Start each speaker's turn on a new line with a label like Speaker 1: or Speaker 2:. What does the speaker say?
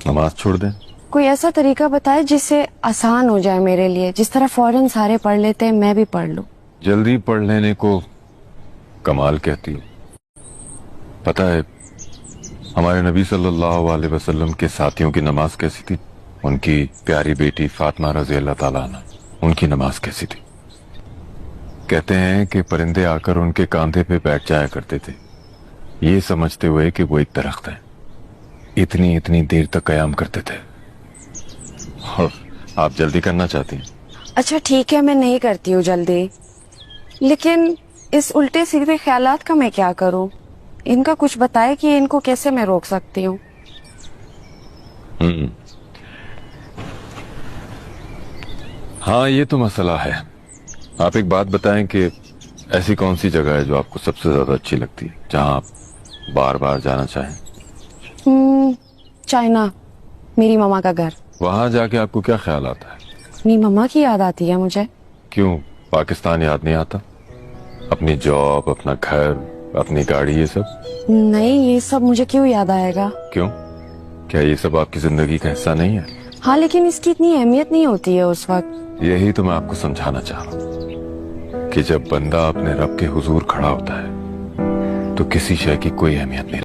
Speaker 1: نماز چھوڑ دیں.
Speaker 2: کوئی ایسا طریقہ بتائے جس سے آسان ہو جائے میرے لیے، جس طرح فوراً سارے پڑھ لیتے ہیں میں بھی پڑھ لوں.
Speaker 1: جلدی پڑھ لینے کو کمال کہتی ہو. پتہ ہے ہمارے نبی صلی اللہ علیہ وسلم کے ساتھیوں کی نماز کیسی تھی؟ ان کی پیاری بیٹی فاطمہ رضی اللہ تعالیٰ عنہ، ان کی نماز کیسی تھی؟ کہتے ہیں کہ پرندے آ کر ان کے کاندھے پہ بیٹھ جایا کرتے تھے، یہ سمجھتے ہوئے کہ وہ ایک درخت ہے. اتنی دیر تک قیام کرتے تھے. اور آپ جلدی کرنا چاہتی ہیں؟
Speaker 2: اچھا ٹھیک ہے، میں نہیں کرتی ہوں جلدی، لیکن اس الٹے سیدھے خیالات کا میں کیا کروں؟ ان کا کچھ بتائے کہ ان کو کیسے میں روک سکتی ہوں.
Speaker 1: ہاں یہ تو مسئلہ ہے. آپ ایک بات بتائیں کہ ایسی کون سی جگہ ہے جو آپ کو سب سے زیادہ اچھی لگتی ہے، جہاں آپ بار بار جانا چاہیں؟
Speaker 2: چائنا، میری مما کا گھر.
Speaker 1: وہاں جا کے آپ کو کیا خیال آتا ہے؟
Speaker 2: میری مما کی یاد آتی ہے مجھے.
Speaker 1: کیوں پاکستان یاد نہیں آتا؟ اپنی جاب، اپنا گھر، اپنی گاڑی، یہ سب؟
Speaker 2: نہیں، یہ سب مجھے کیوں یاد آئے گا؟
Speaker 1: کیوں؟ کیا یہ سب آپ کی زندگی کا حصہ نہیں ہے؟
Speaker 2: ہاں لیکن اس کی اتنی اہمیت نہیں ہوتی ہے اس وقت.
Speaker 1: یہی تو میں آپ کو سمجھانا چاہ رہا ہوں کہ جب بندہ اپنے رب کے حضور کھڑا ہوتا ہے تو کسی شے کی کوئی اہمیت نہیں.